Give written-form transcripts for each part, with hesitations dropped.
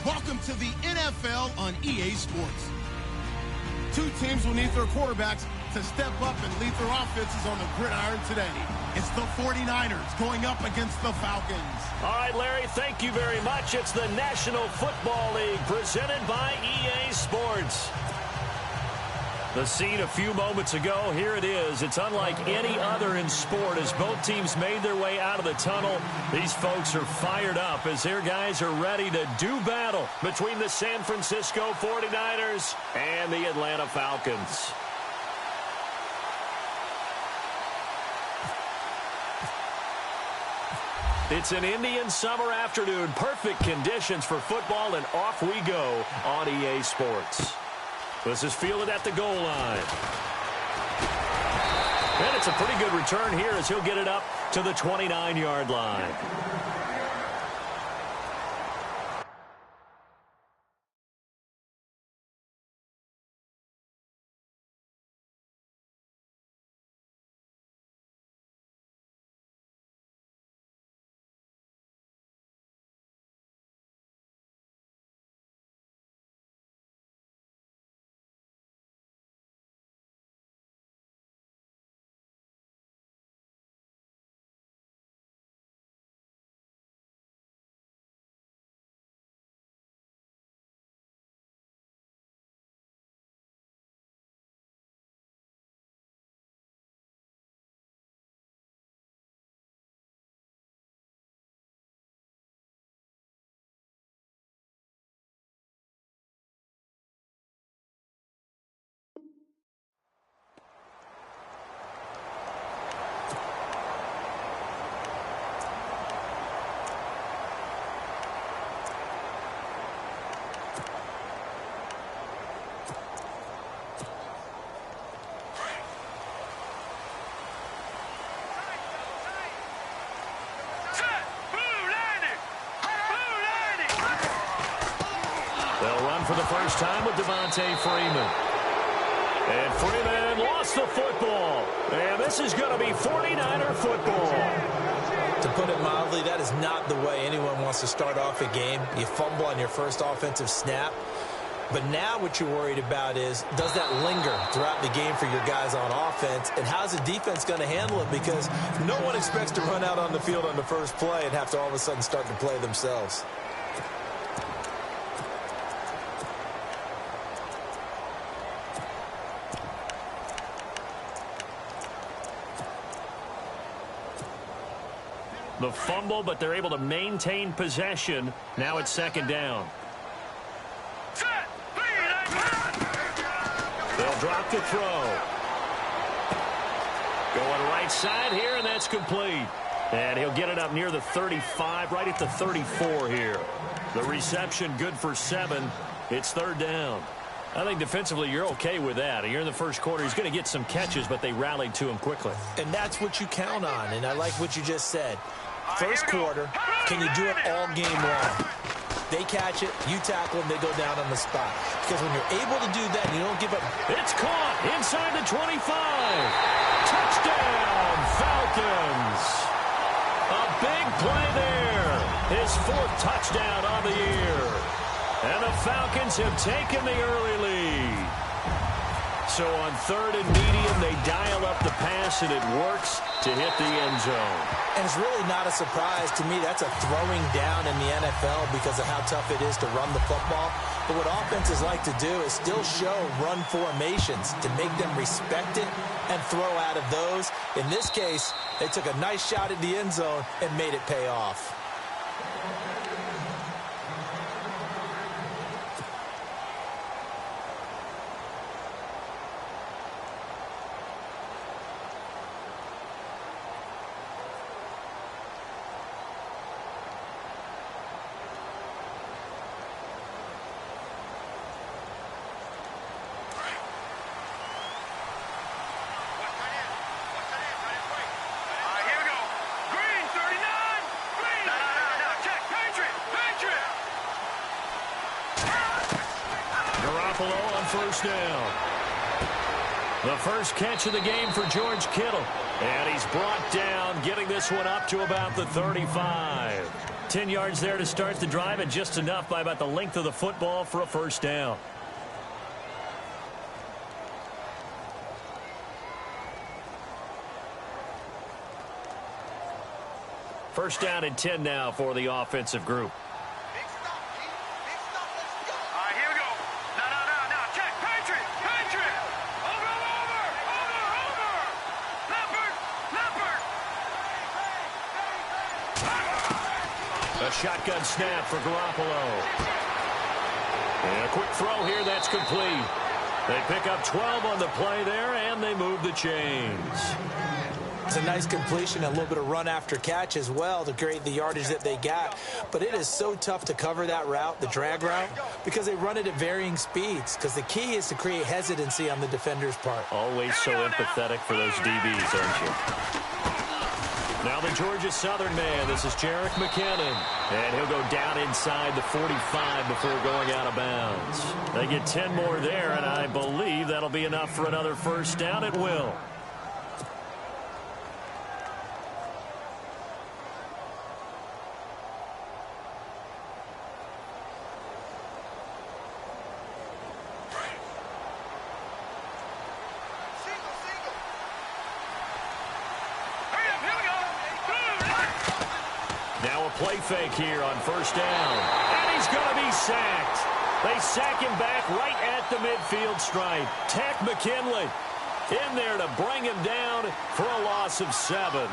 Welcome to the NFL on EA Sports. Two teams will need their quarterbacks to step up and lead their offenses on the gridiron today. It's the 49ers going up against the Falcons. All right, Larry, thank you very much. It's the National Football League presented by EA Sports. The scene a few moments ago, here it is. It's unlike any other in sport as both teams made their way out of the tunnel. These folks are fired up as their guys are ready to do battle between the San Francisco 49ers and the Atlanta Falcons. It's an Indian summer afternoon. Perfect conditions for football, and off we go on EA Sports. This is fielded at the goal line. And it's a pretty good return here as he'll get it up to the 29-yard line. For the first time with Devontae Freeman. And Freeman lost the football. And this is going to be 49er football. To put it mildly, that is not the way anyone wants to start off a game. You fumble on your first offensive snap. But now what you're worried about is, does that linger throughout the game for your guys on offense? And how's the defense going to handle it? Because no one expects to run out on the field on the first play and have to all of a sudden start to play themselves. The fumble, but they're able to maintain possession. Now it's second down. They'll drop the throw. Going right side here, and that's complete. And he'll get it up near the 35, right at the 34 here. The reception good for 7. It's third down. I think defensively you're okay with that. You're in the first quarter. He's going to get some catches, but they rallied to him quickly. And that's what you count on, and I like what you just said. First quarter, can you do it all game long? They catch it, you tackle them, they go down on the spot. Because when you're able to do that, you don't give up. It's caught inside the 25. Touchdown, Falcons. A big play there. His 4th touchdown on the year. And the Falcons have taken the early lead. So on 3rd and medium, they dial up the pass, and it works to hit the end zone. And it's really not a surprise to me. That's a throwing down in the NFL because of how tough it is to run the football. But what offenses like to do is still show run formations to make them respect it and throw out of those. In this case, they took a nice shot at the end zone and made it pay off. First down. The first catch of the game for George Kittle. And he's brought down, getting this one up to about the 35. 10 yards there to start the drive, and just enough by about the length of the football for a first down. First down and 10 now for the offensive group. A shotgun snap for Garoppolo. And a quick throw here, that's complete. They pick up 12 on the play there, and they move the chains. It's a nice completion, a little bit of run after catch as well to create the yardage that they got. But it is so tough to cover that route, the drag route, because they run it at varying speeds. Because the key is to create hesitancy on the defender's part. Always so empathetic for those DBs, aren't you? Now the Georgia Southern man, this is Jerick McKinnon. And he'll go down inside the 45 before going out of bounds. They get 10 more there, and I believe that'll be enough for another first down. It will. Play fake here on first down. And he's going to be sacked. They sack him back right at the midfield stripe. Tack McKinley in there to bring him down for a loss of 7.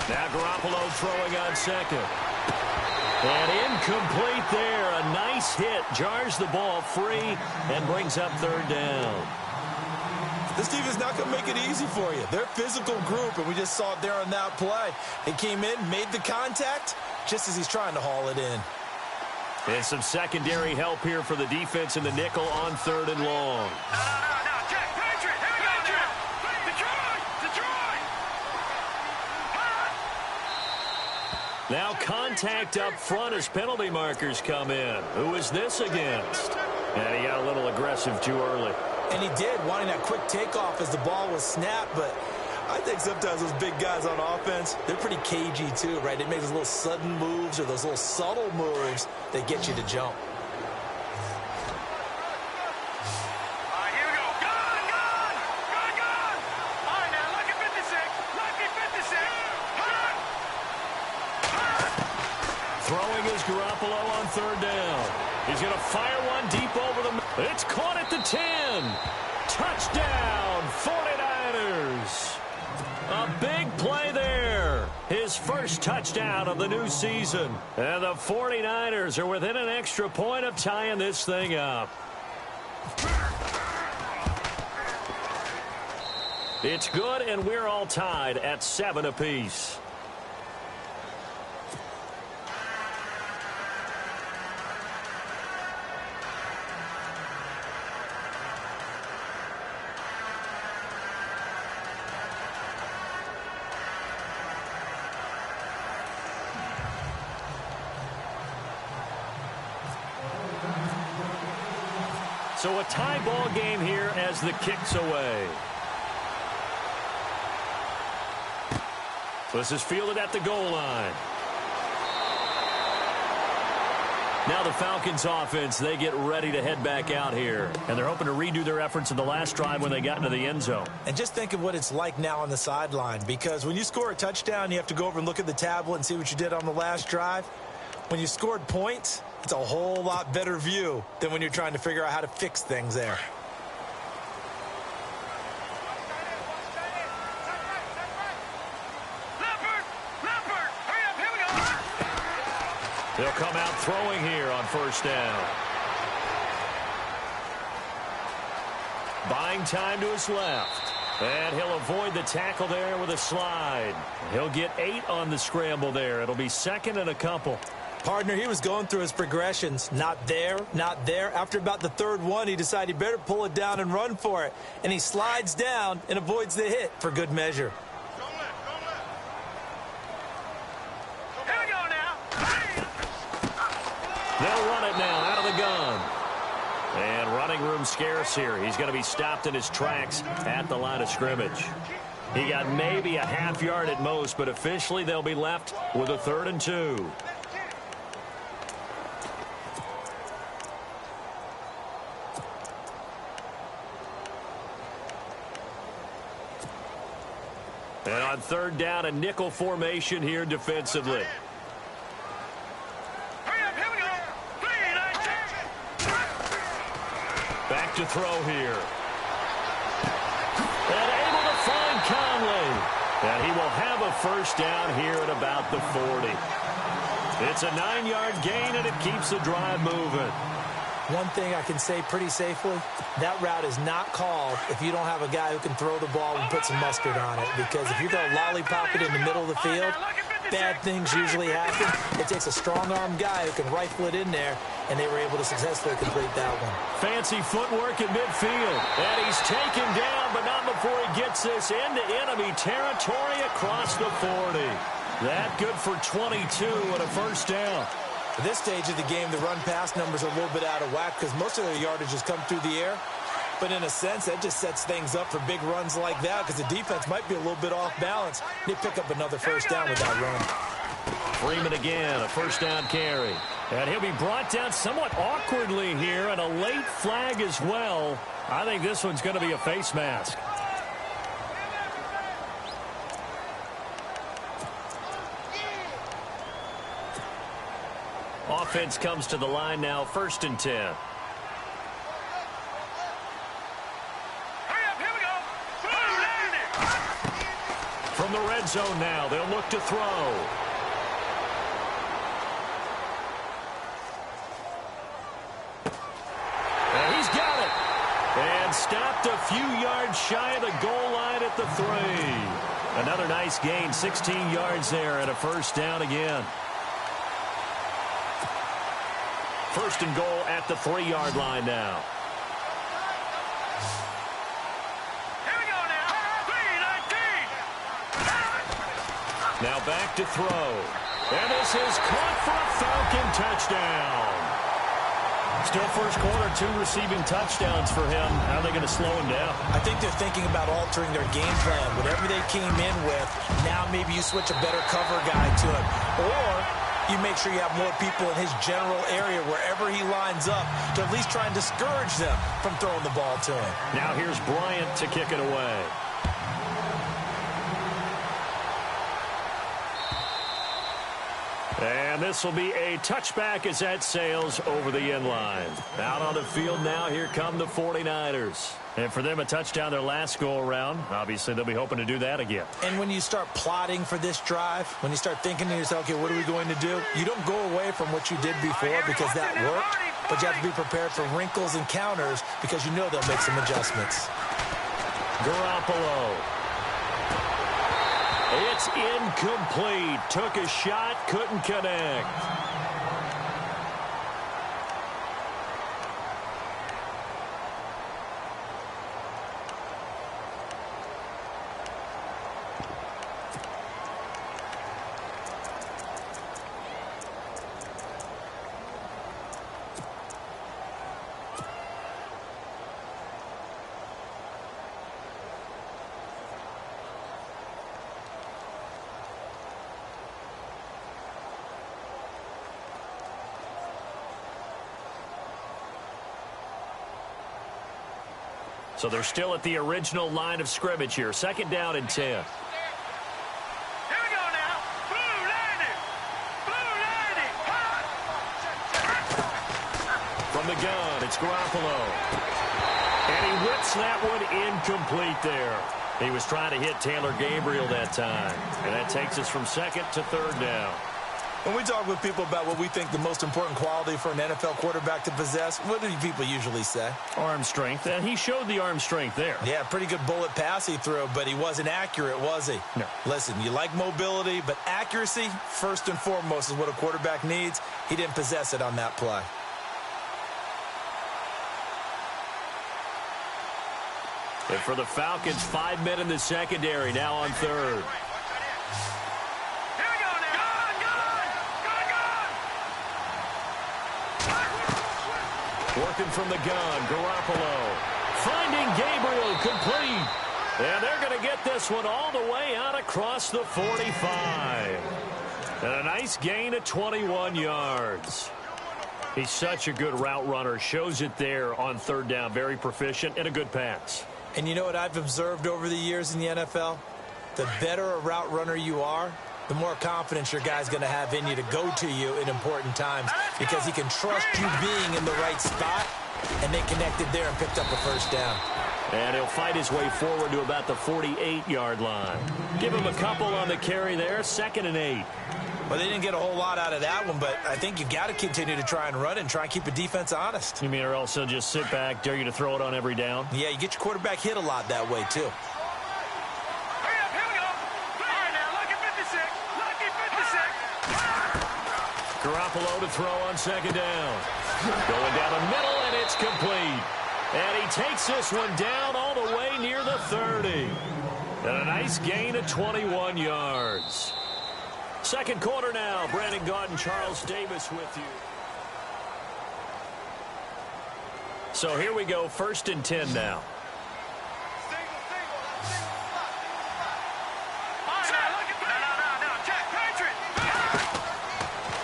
Now Garoppolo throwing on second. And incomplete there. A nice hit. Jars the ball free and brings up third down. This team is not going to make it easy for you. They're a physical group, and we just saw it there on that play. They came in, made the contact, just as he's trying to haul it in. And some secondary help here for the defense in the nickel on third and long. Now contact up front as penalty markers come in. Who is this against? And he got a little aggressive too early. And he did, wanting that quick takeoff as the ball was snapped. But I think sometimes those big guys on offense, they're pretty cagey too, right? They make those little sudden moves or those little subtle moves that get you to jump. Throwing is Garoppolo on third down. He's going to fire one deep over the... It's caught at the 10. Touchdown, 49ers. A big play there. His first touchdown of the new season. And the 49ers are within an extra point of tying this thing up. It's good, and we're all tied at 7 apiece. So a tie ball game here as the kick's away. This is fielded at the goal line. Now the Falcons offense, they get ready to head back out here. And they're hoping to redo their efforts in the last drive when they got into the end zone. And just think of what it's like now on the sideline. Because when you score a touchdown, you have to go over and look at the tablet and see what you did on the last drive. When you scored points, it's a whole lot better view than when you're trying to figure out how to fix things there. They'll come out throwing here on first down. Buying time to his left. And he'll avoid the tackle there with a slide. He'll get 8 on the scramble there. It'll be second and a couple. Partner, he was going through his progressions. Not there, not there. After about the third one, he decided he better pull it down and run for it. And he slides down and avoids the hit for good measure. Here we go now. They'll run it now out of the gun. And running room scarce here. He's going to be stopped in his tracks at the line of scrimmage. He got maybe a half yard at most, but officially they'll be left with a 3rd and 2. And on 3rd down, a nickel formation here defensively. Back to throw here. And able to find Conley. And he will have a 1st down here at about the 40. It's a 9-yard gain, and it keeps the drive moving. One thing I can say pretty safely, that route is not called if you don't have a guy who can throw the ball and put some mustard on it. Because if you're going to lollipop it in the middle of the field, bad things usually happen. It takes a strong-arm guy who can rifle it in there, and they were able to successfully complete that one. Fancy footwork in midfield. And he's taken down, but not before he gets this into enemy territory across the 40. That good for 22 and a 1st down. At this stage of the game, the run-pass numbers are a little bit out of whack because most of their yardage has come through the air. But in a sense, that just sets things up for big runs like that because the defense might be a little bit off balance. They pick up another 1st down with that run. Freeman again, a 1st down carry. And he'll be brought down somewhat awkwardly here, and a late flag as well. I think this one's going to be a face mask. Offense comes to the line now, 1st and 10. From the red zone now, they'll look to throw. And he's got it. And stopped a few yards shy of the goal line at the 3. Another nice gain, 16 yards there, and a 1st down again. 1st and goal at the 3-yard line now. Here we go now. 3-19. Now back to throw. And this is caught for a Falcon touchdown. Still first quarter, 2 receiving touchdowns for him. How are they going to slow him down? I think they're thinking about altering their game plan. Whatever they came in with, now maybe you switch a better cover guy to him. Or you make sure you have more people in his general area wherever he lines up to at least try and discourage them from throwing the ball to him. Now here's Bryant to kick it away. And this will be a touchback as that sails over the end line. Out on the field now, here come the 49ers. And for them, a touchdown their last go-around. Obviously, they'll be hoping to do that again. And when you start plotting for this drive, when you start thinking to yourself, okay, what are we going to do? You don't go away from what you did before because that worked, but you have to be prepared for wrinkles and counters because you know they'll make some adjustments. Garoppolo. It's incomplete. Took a shot, couldn't connect. So they're still at the original line of scrimmage here. 2nd down and 10. Here we go now. Blue 90. Blue 90. From the gun, it's Garoppolo. And he whips that one incomplete there. He was trying to hit Taylor Gabriel that time. And that takes us from 2nd to 3rd down. When we talk with people about what we think the most important quality for an NFL quarterback to possess, what do people usually say? Arm strength, and he showed the arm strength there. Yeah, pretty good bullet pass he threw, but he wasn't accurate, was he? No. Listen, you like mobility, but accuracy, first and foremost, is what a quarterback needs. He didn't possess it on that play. And for the Falcons, 5 men in the secondary, now on third. Working from the gun, Garoppolo. Finding Gabriel, complete. And they're going to get this one all the way out across the 45. And a nice gain of 21 yards. He's such a good route runner. Shows it there on third down. Very proficient and a good pass. And you know what I've observed over the years in the NFL? The better a route runner you are, the more confidence your guy's going to have in you to go to you in important times because he can trust you being in the right spot, and they connected there and picked up a first down. And he'll fight his way forward to about the 48-yard line. Give him a couple on the carry there, 2nd and 8. Well, they didn't get a whole lot out of that one, but I think you got to continue to try and run and try and keep the defense honest. You mean or else he'll just sit back, dare you to throw it on every down? Yeah, you get your quarterback hit a lot that way, too. Garoppolo to throw on 2nd down. Going down the middle, and it's complete. And he takes this one down all the way near the 30. And a nice gain of 21 yards. Second quarter now. Brandon Gaudin, Charles Davis with you. So here we go, 1st and 10 now.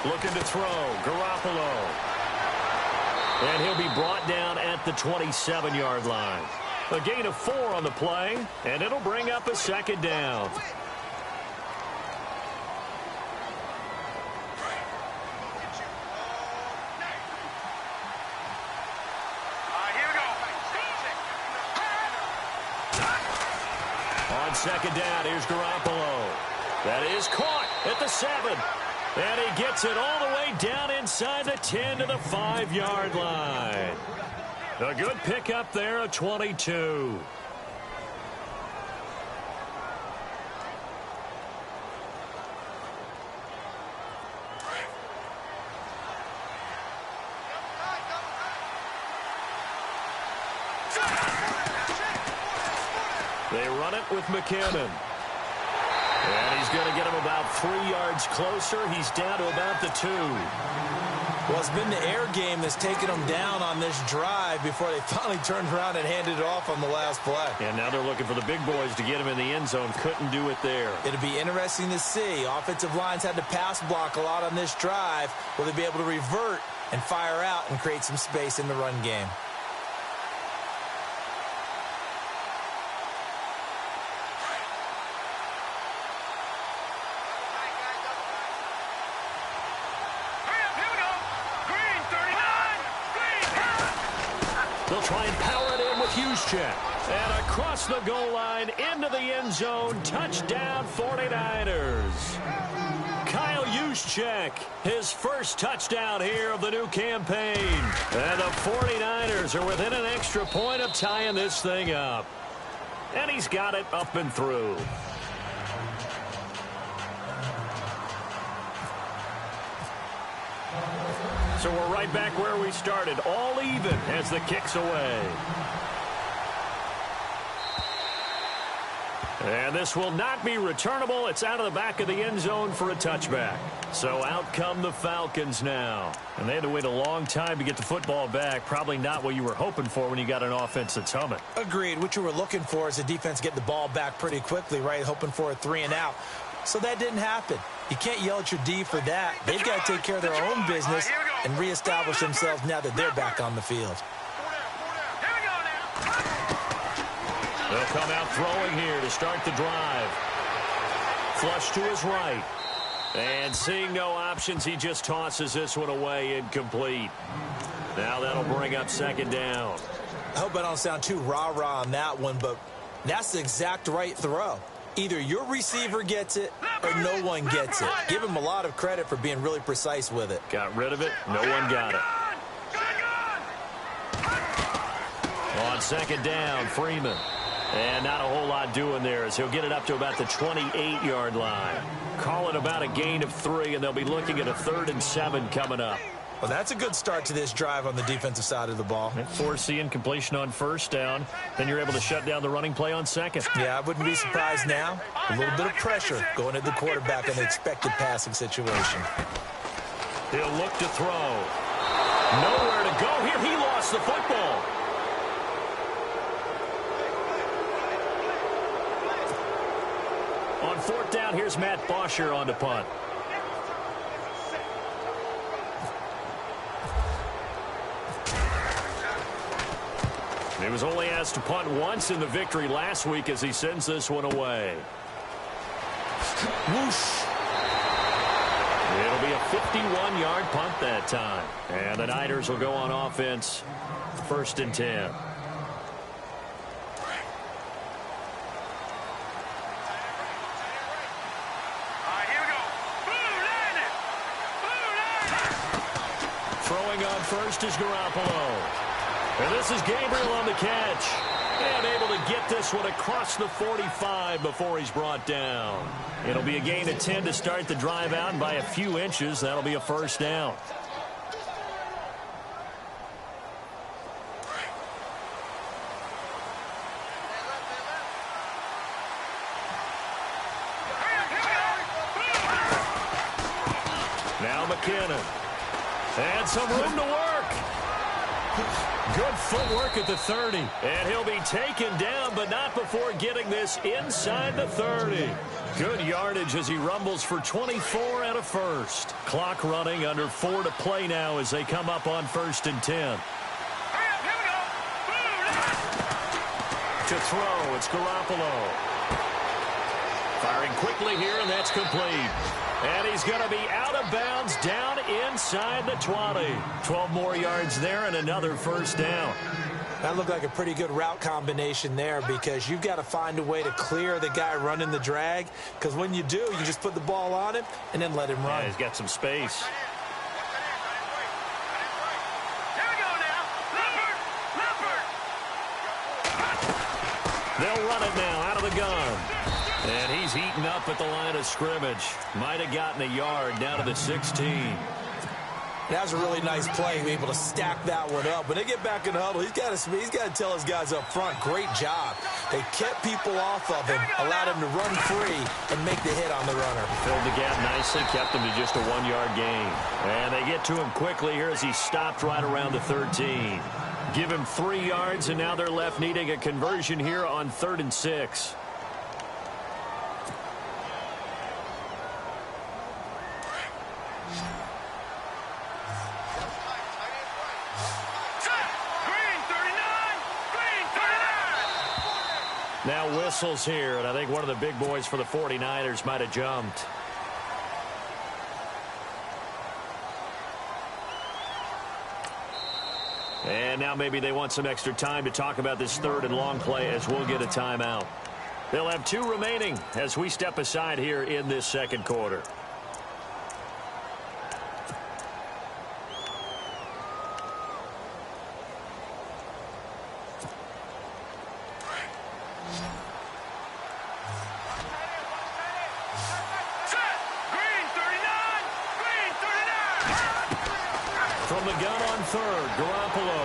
Looking to throw, Garoppolo. And he'll be brought down at the 27-yard line. A gain of 4 on the play, and it'll bring up a 2nd down. On 2nd down, here's Garoppolo. That is caught at the 7. And he gets it all the way down inside the 10 to the 5-yard line. A good pickup there, a 22. They run it with McKinnon. And he's going to get him about 3 yards closer. He's down to about the 2. Well, it's been the air game that's taken them down on this drive before they finally turned around and handed it off on the last play. And now they're looking for the big boys to get him in the end zone. Couldn't do it there. It'll be interesting to see. Offensive lines had to pass block a lot on this drive. Will they be able to revert and fire out and create some space in the run game? They'll try and power it in with Juszczyk. And across the goal line, into the end zone, touchdown 49ers. Kyle Juszczyk, his first touchdown here of the new campaign. And the 49ers are within an extra point of tying this thing up. And he's got it up and through. So we're right back where we started, all even as the kick's away. And this will not be returnable. It's out of the back of the end zone for a touchback. So out come the Falcons now. And they had to wait a long time to get the football back. Probably not what you were hoping for when you got an offense that's humming. Agreed. What you were looking for is the defense getting the ball back pretty quickly, right? Hoping for a 3 and out. So that didn't happen. You can't yell at your D for that. They've got to take care of their own business and reestablish themselves now that they're back on the field. They'll come out throwing here to start the drive. Flush to his right. And seeing no options, he just tosses this one away, incomplete. Now that'll bring up 2nd down. I hope I don't sound too rah-rah on that one, but that's the exact right throw. Either your receiver gets it or no one gets it. Give him a lot of credit for being really precise with it. Got rid of it. No one got it. On second down, Freeman. And not a whole lot doing there as he'll get it up to about the 28-yard line. Call it about a gain of 3, and they'll be looking at a 3rd and 7 coming up. Well, that's a good start to this drive on the defensive side of the ball. Forcing completion on first down. Then you're able to shut down the running play on second. Yeah, I wouldn't be surprised now. A little bit of pressure going at the quarterback in the expected passing situation. He'll look to throw. Nowhere to go here. He lost the football. On 4th down, here's Matt Bosher on the punt. He was only asked to punt once in the victory last week as he sends this one away. Whoosh. It'll be a 51-yard punt that time. And the Niners will go on offense, 1st and 10. Throwing on first is Garoppolo. And this is Gabriel on the catch. And able to get this one across the 45 before he's brought down. It'll be a gain of 10 to start the drive out, and by a few inches, that'll be a 1st down. Now McKinnon. And some room to work. Good footwork at the 30. And he'll be taken down, but not before getting this inside the 30. Good yardage as he rumbles for 24 and a 1st. Clock running, under 4 to play now as they come up on 1st and 10. To throw, it's Garoppolo. Firing quickly here, and that's complete. And he's going to be out of bounds down inside the 20. 12 more yards there and another 1st down. That looked like a pretty good route combination there because you've got to find a way to clear the guy running the drag, because when you do, you just put the ball on him and then let him run. Yeah, he's got some space. They'll run it now out of the gun. And he's eaten up at the line of scrimmage. Might have gotten a yard down to the 16. That was a really nice play, able to stack that one up. When they get back in the huddle, he's got to tell his guys up front, great job. They kept people off of him, allowed him to run free and make the hit on the runner. Filled the gap nicely, kept him to just a 1-yard gain. And they get to him quickly here as he stopped right around the 13. Give him 3 yards, and now they're left needing a conversion here on 3rd and 6. Now whistles here, and I think one of the big boys for the 49ers might have jumped. And now maybe they want some extra time to talk about this 3rd and long play as we'll get a timeout. They'll have 2 remaining as we step aside here in this 2nd quarter. From the gun on 3rd, Garoppolo.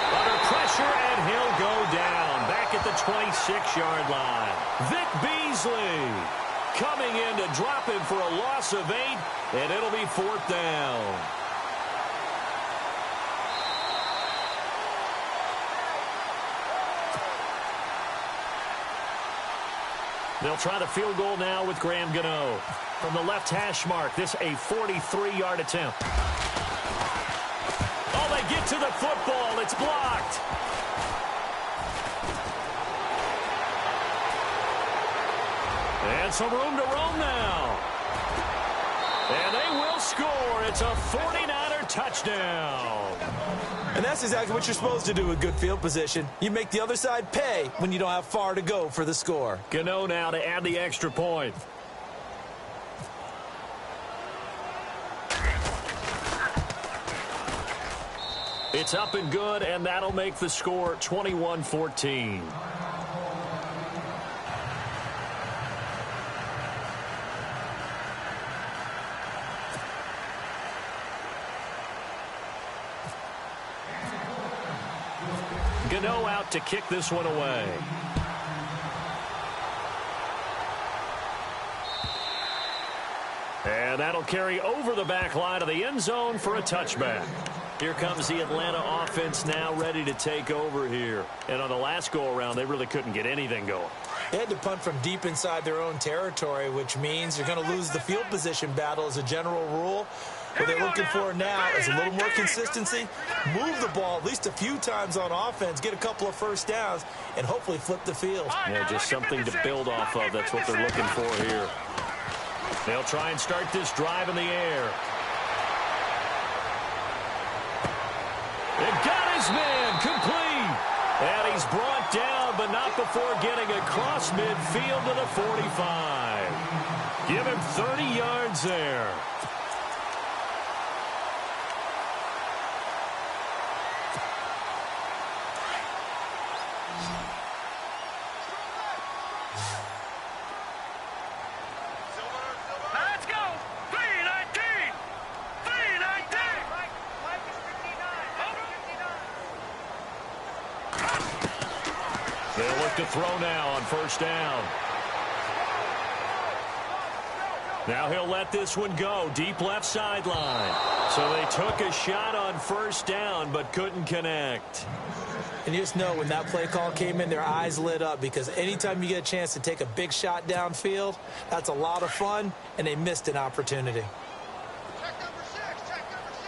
Under pressure, and he'll go down. Back at the 26-yard line. Vic Beasley coming in to drop him for a loss of 8, and it'll be 4th down. They'll try the field goal now with Graham Gano. From the left hash mark, this a 43-yard attempt. Oh, they get to the football. It's blocked. And some room to roam now. And they will score. It's a 49er touchdown. And that's exactly what you're supposed to do with good field position. You make the other side pay when you don't have far to go for the score. Gano now to add the extra point. It's up and good, and that'll make the score 21-14. Gano out to kick this one away. And that'll carry over the back line of the end zone for a touchback. Here comes the Atlanta offense now ready to take over here. And on the last go-around, they really couldn't get anything going. They had to punt from deep inside their own territory, which means you're going to lose the field position battle as a general rule. What they're looking for now is a little more consistency, move the ball at least a few times on offense, get a couple of first downs, and hopefully flip the field. Yeah, just something to build off of. That's what they're looking for here. They'll try and start this drive in the air. It got his man complete. And he's brought down, but not before getting across midfield to the 45. Give him 30 yards there. Let's go. 319. 319. They'll look to throw now on first down. Now he'll let this one go. Deep left sideline. So they took a shot on first down, but couldn't connect. And you just know when that play call came in, their eyes lit up, because anytime you get a chance to take a big shot downfield, that's a lot of fun, and they missed an opportunity. Check number 6. Check number 6.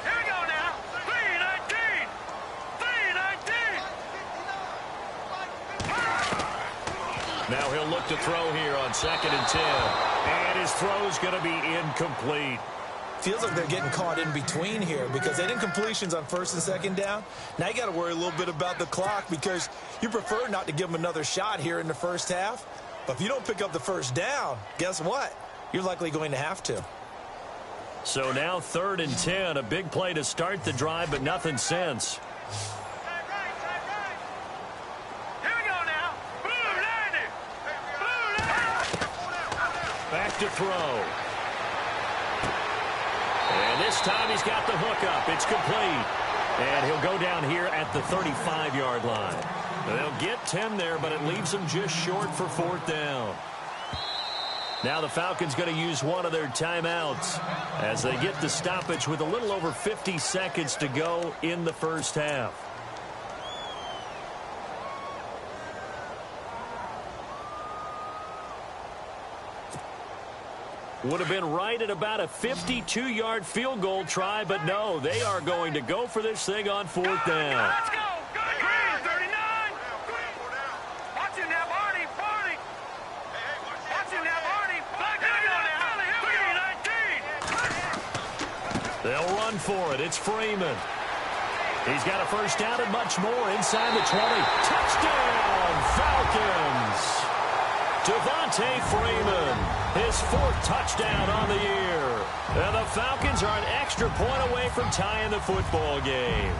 Here we go now. 319. 319. Now he'll look to throw here on 2nd and 10. And his throw's going to be incomplete. Feels like they're getting caught in between here because they didn't completions on 1st and 2nd down. Now you got to worry a little bit about the clock because you prefer not to give them another shot here in the first half. But if you don't pick up the first down, guess what? You're likely going to have to. So now 3rd and 10, a big play to start the drive, but nothing since. Here we go now. Blue landing. Blue landing. Back to throw. And this time he's got the hook up. It's complete. And he'll go down here at the 35-yard line. They'll get 10 there, but it leaves them just short for 4th down. Now the Falcons going to use one of their timeouts as they get the stoppage with a little over 50 seconds to go in the first half. Would have been right at about a 52-yard field goal try, but no, they are going to go for this thing on 4th down. Let's go. Green 39. Watch him now, Barney. Barney. Watch him now, Barney. Here we go now. 319. They'll run for it. It's Freeman. He's got a first down and much more inside the 20. Touchdown, Falcons. Devontae Freeman, his 4th touchdown on the year. And the Falcons are an extra point away from tying the football game.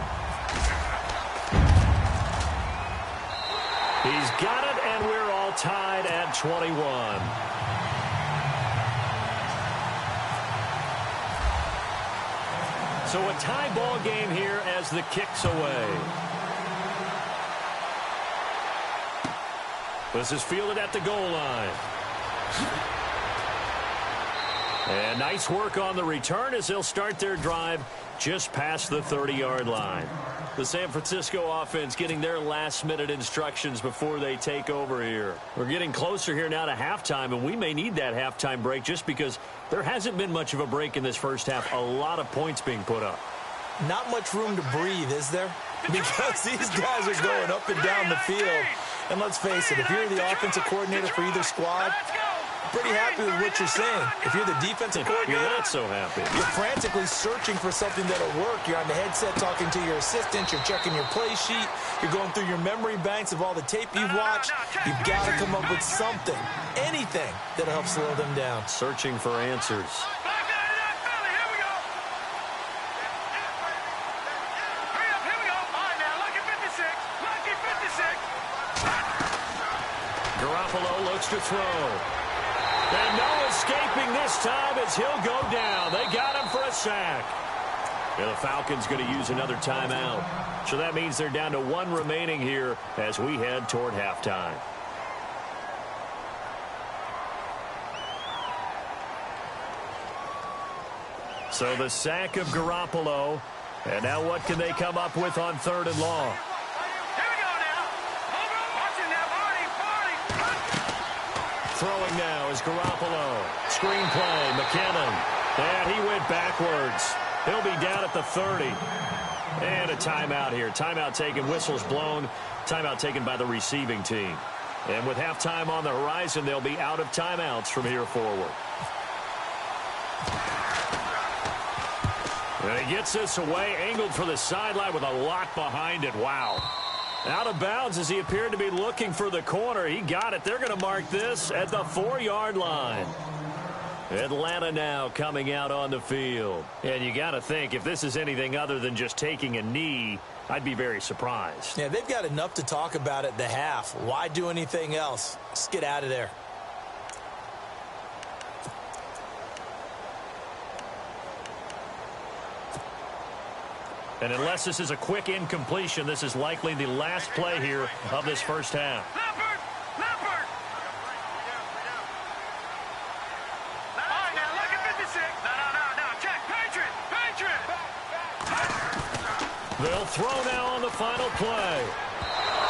He's got it, and we're all tied at 21. So a tie ball game here as the kick's away. This is fielded at the goal line. And nice work on the return as they'll start their drive just past the 30-yard line. The San Francisco offense getting their last-minute instructions before they take over here. We're getting closer here now to halftime, and we may need that halftime break just because there hasn't been much of a break in this first half. A lot of points being put up. Not much room to breathe, is there? Because these guys are going up and down the field. And let's face it, if you're the offensive coordinator for either squad, pretty happy with what you're saying. If you're the defensive coordinator, you're not so happy. You're frantically searching for something that'll work. You're on the headset talking to your assistant. You're checking your play sheet. You're going through your memory banks of all the tape you've watched. You've got to come up with something, anything that'll help slow them down. Searching for answers. looks to throw. And no escaping this time as he'll go down. They got him for a sack. And the Falcons going to use another timeout. So that means they're down to one remaining here as we head toward halftime. So the sack of Garoppolo. And now what can they come up with on 3rd and long? Throwing now is Garoppolo. Screenplay, McKinnon. And he went backwards. He'll be down at the 30. And a timeout here. Timeout taken, whistles blown. Timeout taken by the receiving team. And with halftime on the horizon, they'll be out of timeouts from here forward. And he gets this away, angled for the sideline with a lot behind it. Wow. Out of bounds as he appeared to be looking for the corner. He got it. They're going to mark this at the 4-yard line. Atlanta now coming out on the field. And you got to think, if this is anything other than just taking a knee, I'd be very surprised. Yeah, they've got enough to talk about at the half. Why do anything else? Just get out of there. And unless this is a quick incompletion, this is likely the last play here of this first half. Leopard! Leopard! All right, now look at 56. No. Check. Patriot! They'll throw now on the final play.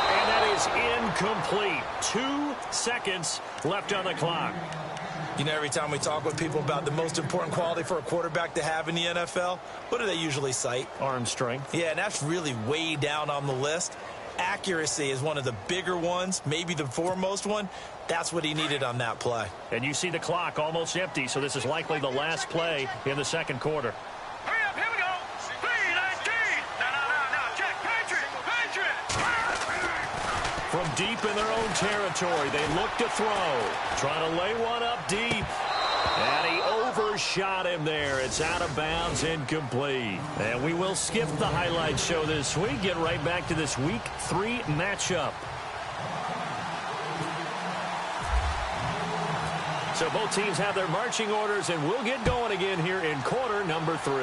And that is incomplete. 2 seconds left on the clock. You know, every time we talk with people about the most important quality for a quarterback to have in the NFL, what do they usually cite? Arm strength. Yeah, and that's really way down on the list. Accuracy is one of the bigger ones, maybe the foremost one. That's what he needed on that play. And you see the clock almost empty, so this is likely the last play in the second quarter. Hurry up, here we go. 3-19. No. Check. Patriot! From deep in their own territory, they look to throw. Trying to lay one up deep. And he overshot him there. It's out of bounds, incomplete. And we will skip the highlight show this week. Get right back to this Week 3 matchup. So both teams have their marching orders, and we'll get going again here in quarter number 3.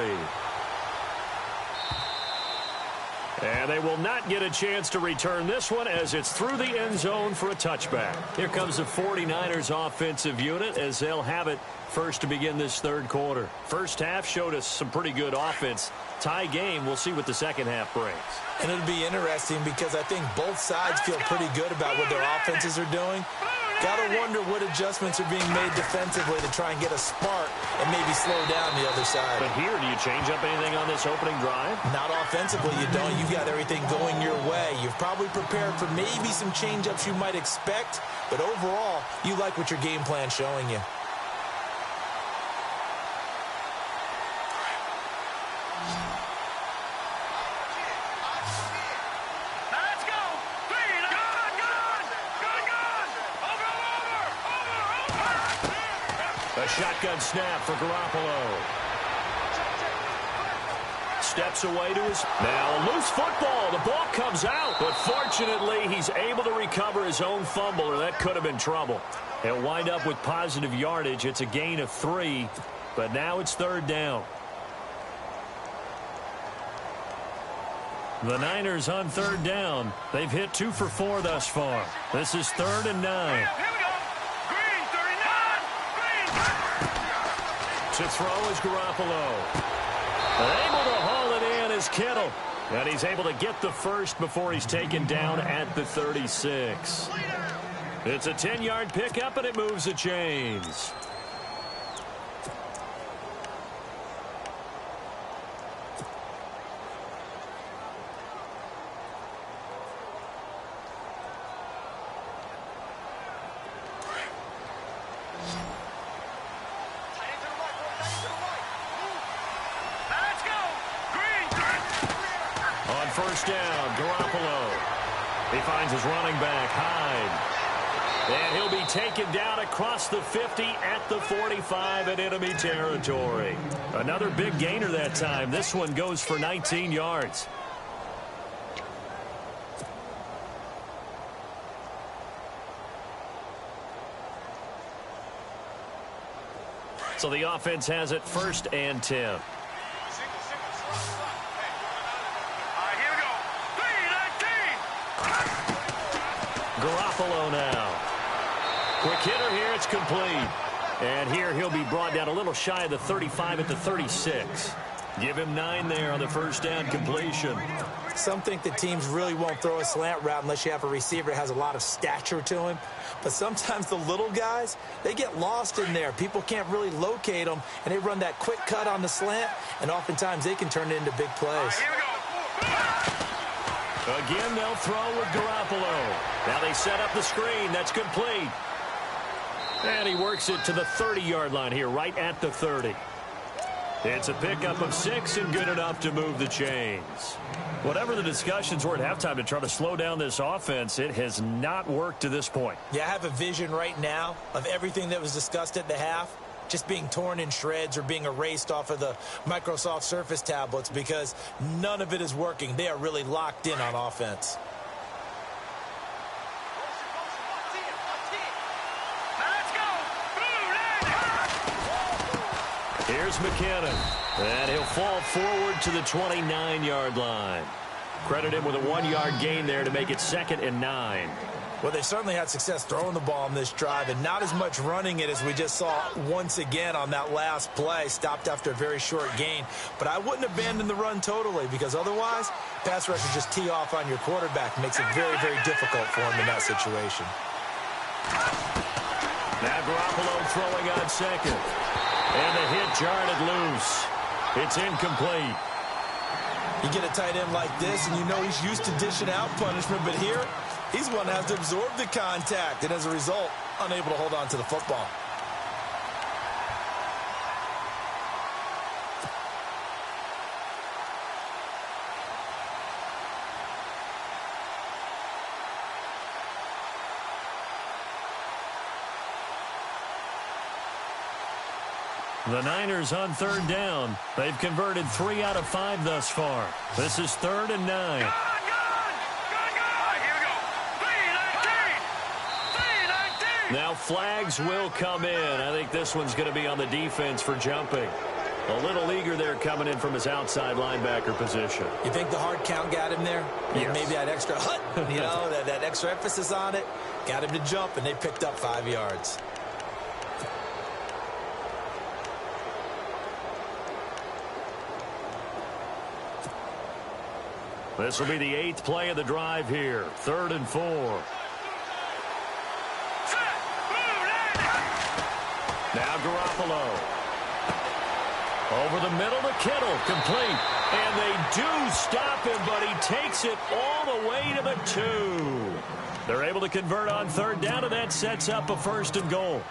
And they will not get a chance to return this one as it's through the end zone for a touchback. Here comes the 49ers offensive unit as they'll have it first to begin this third quarter. First half showed us some pretty good offense. Tie game, we'll see what the second half brings. And it'll be interesting because I think both sides feel pretty good about what their offenses are doing. Got to wonder what adjustments are being made defensively to try and get a spark and maybe slow down the other side. But here, do you change up anything on this opening drive? Not offensively, you don't. You've got everything going your way. You've probably prepared for maybe some change-ups you might expect, but overall, you like what your game plan's showing you. A shotgun snap for Garoppolo. Steps away to his... Now, a loose football. The ball comes out. But fortunately, he's able to recover his own fumble, or that could have been trouble. He'll wind up with positive yardage. It's a gain of 3. But now it's third down. The Niners on third down. They've hit 2 for 4 thus far. This is 3rd and 9. To throw is Garoppolo. Able to haul it in is Kittle. And he's able to get the first before he's taken down at the 36. It's a 10-yard pickup, and it moves the chains. First down, Garoppolo. He finds his running back, Hyde. And he'll be taken down across the 50 at the 45 in enemy territory. Another big gainer that time. This one goes for 19 yards. So the offense has it 1st and 10. All right, here we go. 3-19. Garoppolo now. Quick hitter here. It's complete. And here he'll be brought down a little shy of the 35 at the 36. Give him 9 there on the 1st down completion. Some think that teams really won't throw a slant route unless you have a receiver that has a lot of stature to him. But sometimes the little guys, they get lost in there. People can't really locate them, and they run that quick cut on the slant, and oftentimes they can turn it into big plays. Here we go. Again, they'll throw with Garoppolo. Now they set up the screen. That's complete. And he works it to the 30-yard line here, right at the 30. It's a pickup of 6 and good enough to move the chains. Whatever the discussions were at halftime to try to slow down this offense, it has not worked to this point. Yeah, I have a vision right now of everything that was discussed at the half just being torn in shreds or being erased off of the Microsoft Surface tablets because none of it is working. They are really locked in on offense. Here's McKinnon, and he'll fall forward to the 29-yard line. Credit him with a 1-yard gain there to make it 2nd and 9. Well, they certainly had success throwing the ball on this drive and not as much running it as we just saw once again on that last play. Stopped after a very short gain. But I wouldn't abandon the run totally because otherwise, pass rush will just tee off on your quarterback. Makes it very, very difficult for him in that situation. Now Garoppolo throwing on 2nd. And the hit jarred it loose. It's incomplete. You get a tight end like this, and you know he's used to dishing out punishment, but here, he's one that has to absorb the contact, and as a result, unable to hold on to the football. The Niners on 3rd down. They've converted 3 out of 5 thus far. This is 3rd and 9. All right, here we go. 3-19. Now flags will come in. I think this one's going to be on the defense for jumping. A little eager there coming in from his outside linebacker position. You think the hard count got him there? Yes. Maybe that extra that extra emphasis on it got him to jump, and they picked up 5 yards. This will be the 8th play of the drive here. 3rd and 4. Now Garoppolo. Over the middle to Kittle. Complete. And they do stop him, but he takes it all the way to the 2. They're able to convert on 3rd down, and that sets up a 1st and goal.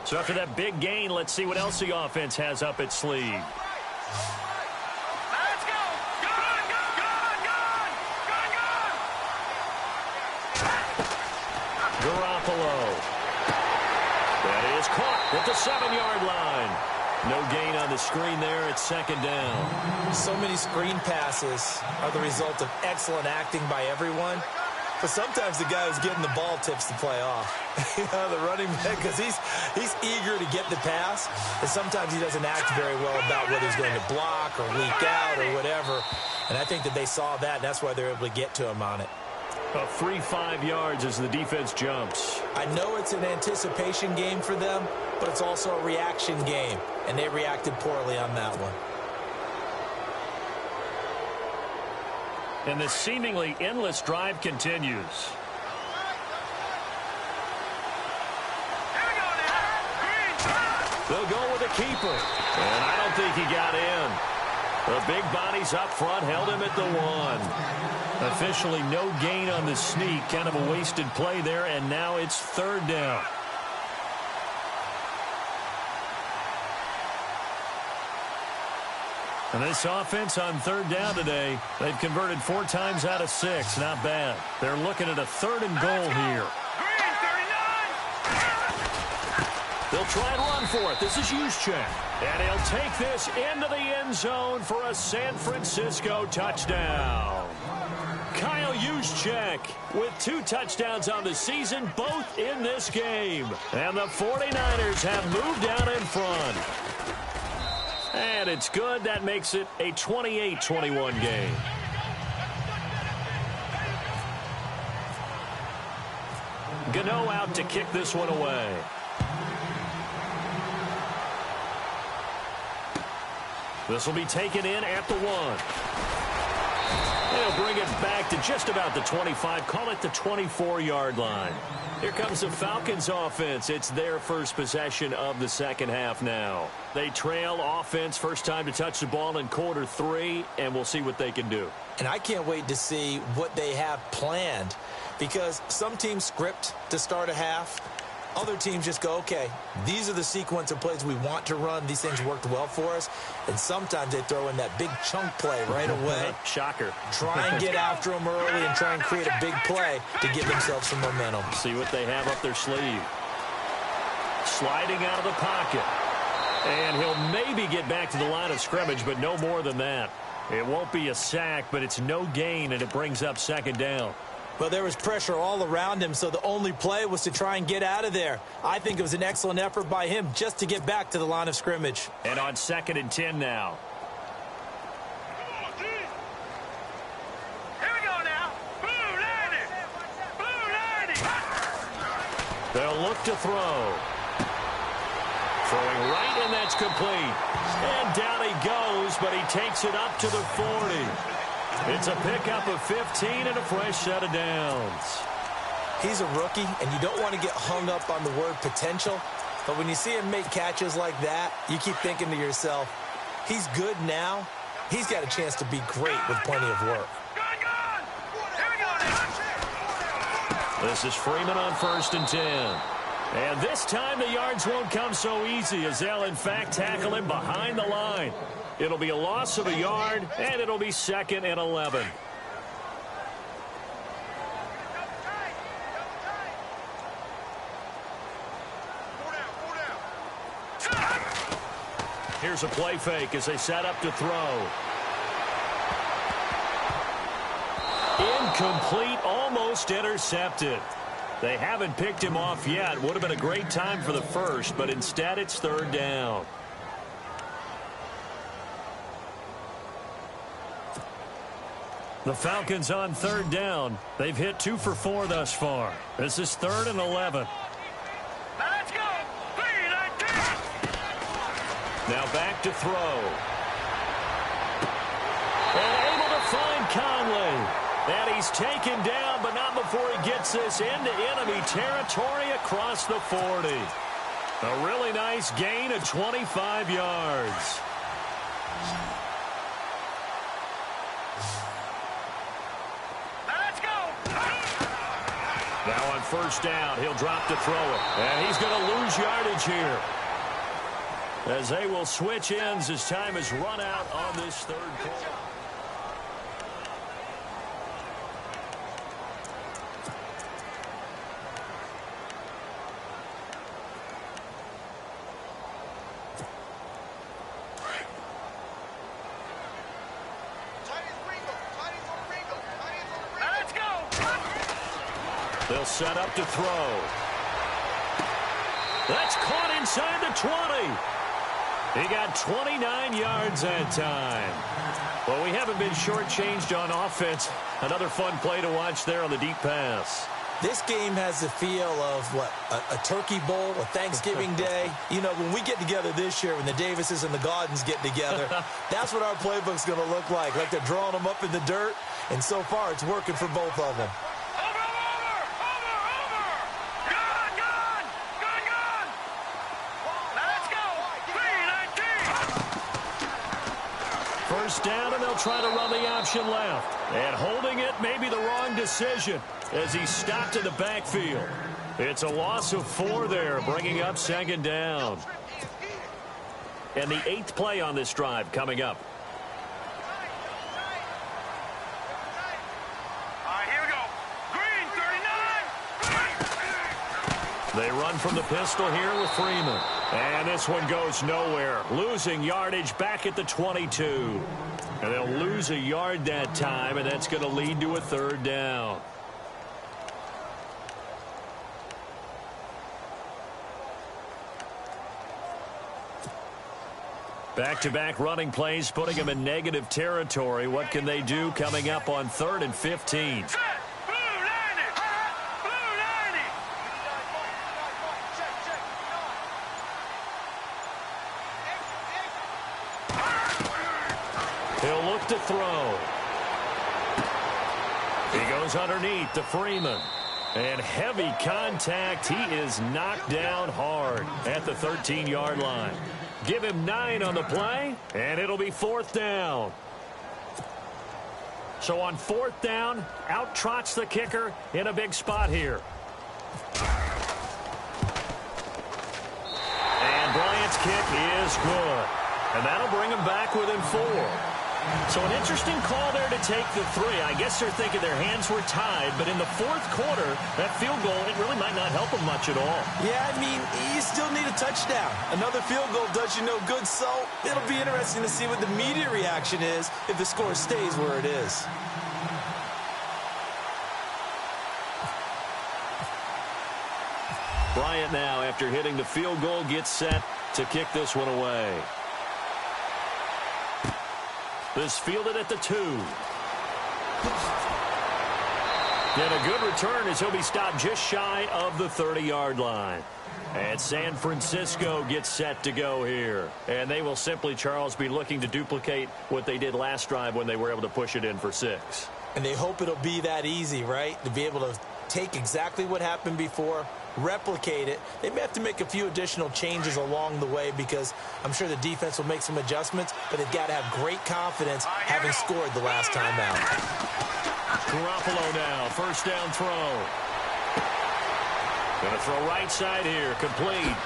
So after that big gain, let's see what else the offense has up its sleeve. Let's go. Good. Garoppolo. That is caught at the 7-yard line. No gain on the screen there. It's 2nd down. So many screen passes are the result of excellent acting by everyone. But sometimes the guy who's getting the ball tips the play off. The running back, because he's eager to get the pass, and sometimes he doesn't act very well about whether he's going to block or leak out or whatever. And I think that they saw that, and that's why they're able to get to him on it. About 3-5 yards as the defense jumps. I know it's an anticipation game for them, but it's also a reaction game, and they reacted poorly on that one. And the seemingly endless drive continues. They'll go with a keeper. And I don't think he got in. The big bodies up front held him at the 1. Officially no gain on the sneak. Kind of a wasted play there, and now it's 3rd down. And this offense on 3rd down today, they've converted 4 times out of 6. Not bad. They're looking at a 3rd and goal here. They'll try and run for it. This is Juszczyk. And he'll take this into the end zone for a San Francisco touchdown. Kyle Juszczyk with 2 touchdowns on the season, both in this game. And the 49ers have moved out in front. And it's good. That makes it a 28-21 game. Gano out to kick this one away. This will be taken in at the 1. They'll bring it back to just about the 25, call it the 24-yard line. Here comes the Falcons offense. It's their first possession of the second half now. They trail offense, first time to touch the ball in quarter 3, and we'll see what they can do. And I can't wait to see what they have planned, because some teams script to start a half. Other teams just go, okay, these are the sequence of plays we want to run. These things worked well for us. And sometimes they throw in that big chunk play right away. Shocker. Try and get after them early and try and create a big play to give themselves some momentum. See what they have up their sleeve. Sliding out of the pocket. And he'll maybe get back to the line of scrimmage, but no more than that. It won't be a sack, but it's no gain, and it brings up second down. Well, there was pressure all around him, so the only play was to try and get out of there. I think it was an excellent effort by him just to get back to the line of scrimmage. And on 2nd and 10 now. Here we go now. Blue 90. Blue 90. They'll look to throw. Throwing right, and that's complete. And down he goes, but he takes it up to the 40. It's a pickup of 15 and a fresh set of downs. He's a rookie, and you don't want to get hung up on the word potential. But when you see him make catches like that, you keep thinking to yourself, he's good now. He's got a chance to be great with plenty of work. Gun. Here we go now. This is Freeman on 1st and 10. And this time the yards won't come so easy, as they'll in fact tackle him behind the line. It'll be a loss of a yard, and it'll be 2nd and 11. Here's a play fake as they set up to throw. Incomplete, almost intercepted. They haven't picked him off yet. Would have been a great time for the first, but instead it's 3rd down. The Falcons on 3rd down. They've hit 2 for 4 thus far. This is 3rd and 11. Now let's go. 3-19. Now back to throw. And able to find Conley. And he's taken down, but not before he gets this into enemy territory across the 40. A really nice gain of 25 yards. Now on 1st down, he'll drop to throw it. And he's going to lose yardage here, as they will switch ends as time is run out on this 3rd quarter. They'll set up to throw. That's caught inside the 20. He got 29 yards that time. Well, we haven't been shortchanged on offense. Another fun play to watch there on the deep pass. This game has the feel of, what, a turkey bowl, a Thanksgiving day. You know, when we get together this year, when the Davises and the Gaudens get together, that's what our playbook's going to look like they're drawing them up in the dirt. And so far, it's working for both of them. First down, and they'll try to run the option left. And holding it may be the wrong decision as he's stopped in the backfield. It's a loss of 4 there, bringing up 2nd down. And the 8th play on this drive coming up. They run from the pistol here with Freeman. And this one goes nowhere. Losing yardage back at the 22. And they'll lose a yard that time, and that's going to lead to a third down. Back-to-back running plays, putting them in negative territory. What can they do coming up on 3rd and 15? He'll look to throw. He goes underneath to Freeman. And heavy contact. He is knocked down hard at the 13-yard line. Give him 9 on the play, and it'll be 4th down. So on 4th down, out trots the kicker in a big spot here. And Bryant's kick is good. And that'll bring him back within 4. So an interesting call there to take the 3. I guess they're thinking their hands were tied, but in the 4th quarter, that field goal, it really might not help them much at all. Yeah, I mean, you still need a touchdown. Another field goal does you no good, so it'll be interesting to see what the media reaction is if the score stays where it is. Bryant now, after hitting the field goal, gets set to kick this one away. This fielded at the 2. And a good return as he'll be stopped just shy of the 30-yard line. And San Francisco gets set to go here. And they will simply, Charles, be looking to duplicate what they did last drive when they were able to push it in for 6. And they hope it'll be that easy, right? To be able to take exactly what happened before, replicate it. They may have to make a few additional changes along the way because I'm sure the defense will make some adjustments, but they've got to have great confidence having scored the last time out. Garoppolo now, 1st down throw. Going to throw right side here, complete.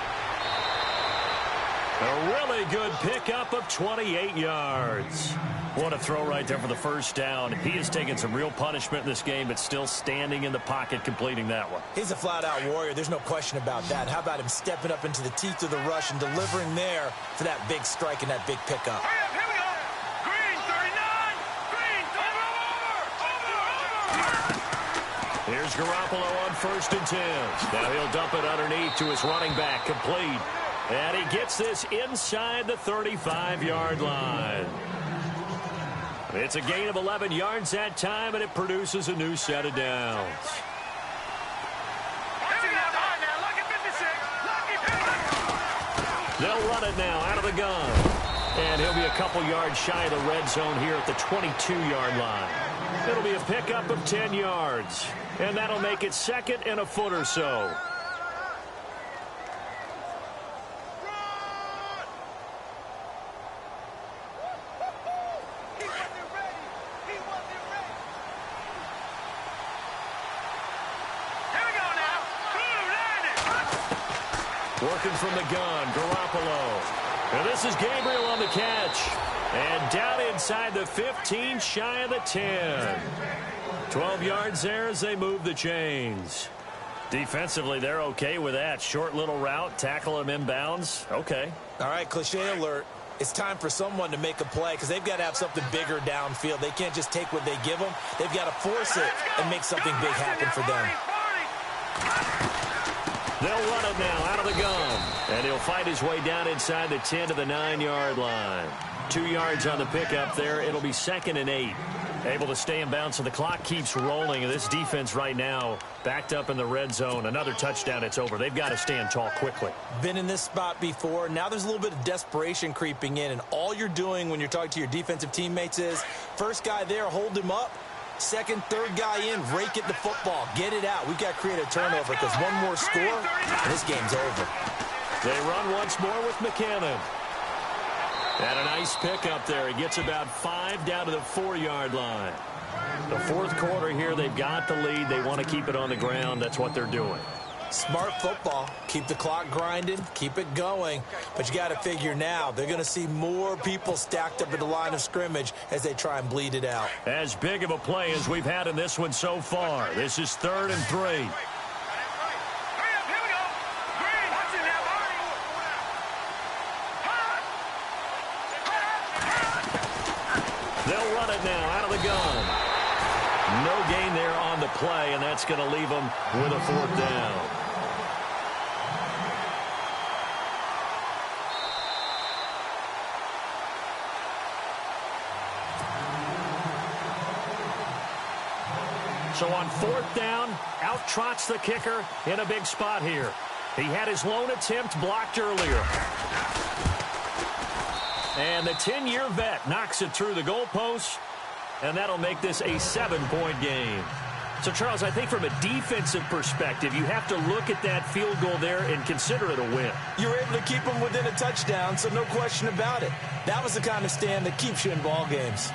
A really good pickup of 28 yards. What a throw right there for the 1st down. He has taken some real punishment in this game, but still standing in the pocket, completing that one. He's a flat-out warrior. There's no question about that. How about him stepping up into the teeth of the rush and delivering there for that big strike and that big pickup? Here we go. Green, 39. Green, over. Here's Garoppolo on 1st and 10. Now he'll dump it underneath to his running back, complete. And he gets this inside the 35-yard line. It's a gain of 11 yards that time, and it produces a new set of downs. They'll run it now out of the gun. And he'll be a couple yards shy of the red zone here at the 22-yard line. It'll be a pickup of 10 yards. And that'll make it 2nd and a foot or so. Working from the gun, Garoppolo. And this is Gabriel on the catch. And down inside the 15, shy of the 10. 12 yards there as they move the chains. Defensively, they're okay with that. Short little route, tackle him inbounds. Okay. All right, cliche alert. It's time for someone to make a play because they've got to have something bigger downfield. They can't just take what they give them. They've got to force it and make something big happen for them. They'll run it now out of the gun. And he'll fight his way down inside the 10 to the 9-yard line. 2 yards on the pickup there. It'll be 2nd and 8. Able to stay in bounds, so the clock keeps rolling. And this defense right now backed up in the red zone. Another touchdown, it's over. They've got to stand tall quickly. Been in this spot before. Now there's a little bit of desperation creeping in. And all you're doing when you're talking to your defensive teammates is, first guy there, hold him up. Second, third guy in, rake at the football. Get it out. We've got to create a turnover because one more score, and this game's over. They run once more with McKinnon. And a nice pickup there. He gets about 5 down to the 4-yard line. The 4th quarter here, they've got the lead. They want to keep it on the ground. That's what they're doing. Smart football. Keep the clock grinding. Keep it going. But you got to figure now, they're going to see more people stacked up at the line of scrimmage as they try and bleed it out. As big of a play as we've had in this one so far. This is 3rd and 3. play, and that's going to leave them with a 4th down. So on 4th down, out trots the kicker in a big spot here. He had his lone attempt blocked earlier. And the 10-year vet knocks it through the goalpost, and that'll make this a 7-point game. So, Charles, I think from a defensive perspective, you have to look at that field goal there and consider it a win. You were able to keep them within a touchdown, so no question about it. That was the kind of stand that keeps you in ball games.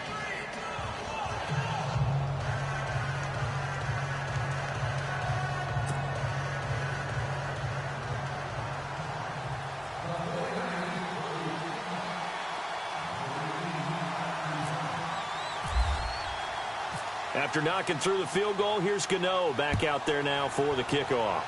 After knocking through the field goal, here's Gano back out there now for the kickoff.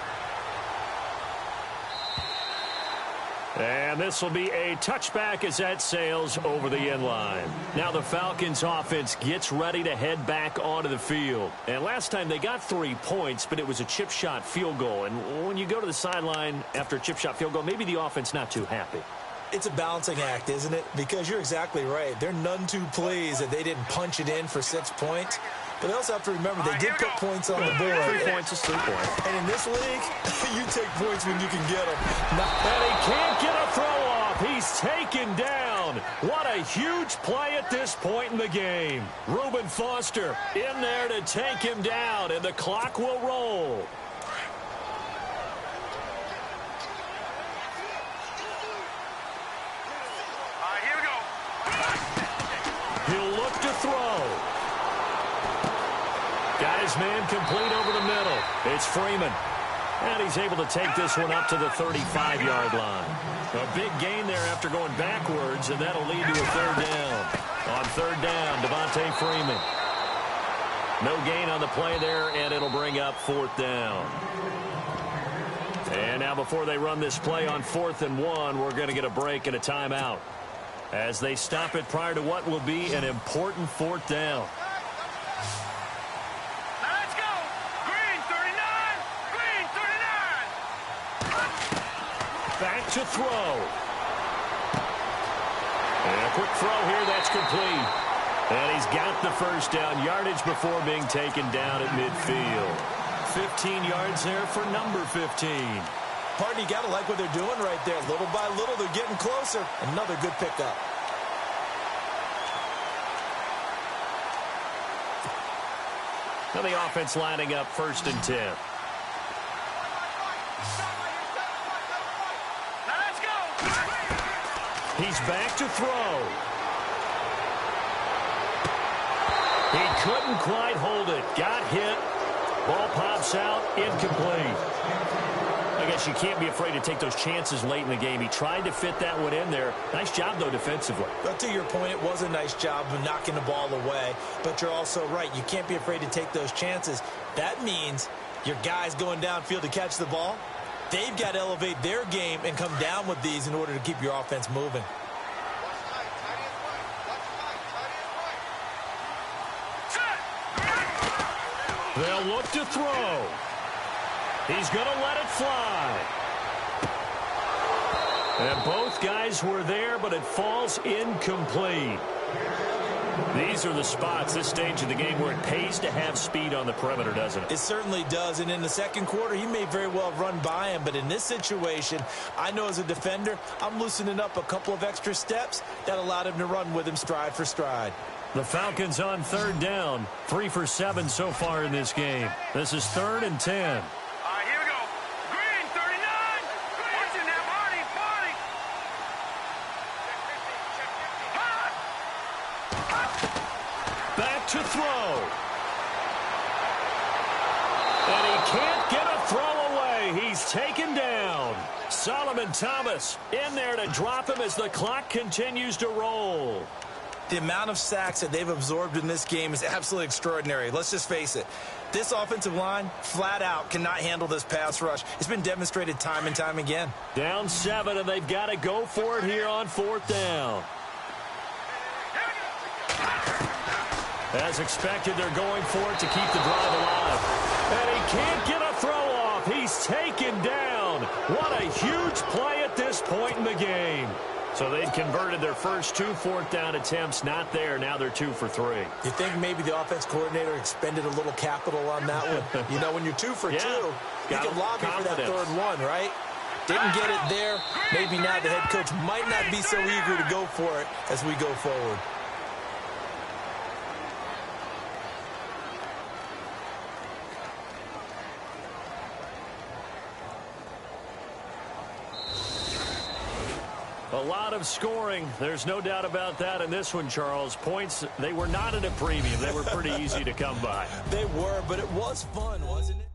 And this will be a touchback as that sails over the end line. Now the Falcons offense gets ready to head back onto the field. And last time they got 3 points, but it was a chip shot field goal. And when you go to the sideline after a chip shot field goal, maybe the offense not too happy. It's a balancing act, isn't it? Because you're exactly right. They're none too pleased that they didn't punch it in for 6 points. But they also have to remember they did put points on the board. 3 points is 3 points. And in this league, you take points when you can get them. And he can't get a throw off. He's taken down. What a huge play at this point in the game. Reuben Foster in there to take him down, and the clock will roll. Here we go. He'll look to throw. Got his man complete over the middle. It's Freeman. And he's able to take this one up to the 35-yard line. A big gain there after going backwards, and that'll lead to a 3rd down. On 3rd down, Devontae Freeman. No gain on the play there, and it'll bring up 4th down. And now before they run this play on 4th and 1, we're going to get a break and a timeout as they stop it prior to what will be an important 4th down. Back to throw. And a quick throw here, that's complete. And he's got the 1st down yardage before being taken down at midfield. 15 yards there for number 15. Partner, you got to like what they're doing right there. Little by little, they're getting closer. Another good pickup. Now the offense lining up 1st and 10. He's back to throw. He couldn't quite hold it. Got hit. Ball pops out. Incomplete. I guess you can't be afraid to take those chances late in the game. He tried to fit that one in there. Nice job, though, defensively. But to your point, it was a nice job of knocking the ball away. But you're also right. You can't be afraid to take those chances. That means your guys going downfield to catch the ball, they've got to elevate their game and come down with these in order to keep your offense moving. They'll look to throw. He's going to let it fly. And both guys were there, but it falls incomplete. These are the spots, this stage of the game, where it pays to have speed on the perimeter, doesn't it? It certainly does. And in the second quarter, he may very well have run by him. But in this situation, I know as a defender, I'm loosening up a couple of extra steps that allowed him to run with him stride for stride. The Falcons on 3rd down. 3 for 7 so far in this game. This is 3rd and 10. Here we go. Green, 39. Watch it now, Marty. Back to throw. And he can't get a throw away. He's taken down. Solomon Thomas in there to drop him as the clock continues to roll. The amount of sacks that they've absorbed in this game is absolutely extraordinary. Let's just face it. This offensive line, flat out, cannot handle this pass rush. It's been demonstrated time and time again. Down 7, and they've got to go for it here on 4th down. As expected, they're going for it to keep the drive alive. can't get a throw off. He's taken down. What a huge play at this point in the game. So they'd converted their first 2 fourth-down attempts. Not there. Now they're 2 for 3. You think maybe the offense coordinator expended a little capital on that one? You know, when you're 2 for 2, you can lobby for that third one, right? Didn't get it there. Maybe now the head coach might not be so eager to go for it as we go forward. A lot of scoring. There's no doubt about that in this one, Charles. Points, they were not at a premium. They were pretty easy to come by. They were, but it was fun, wasn't it?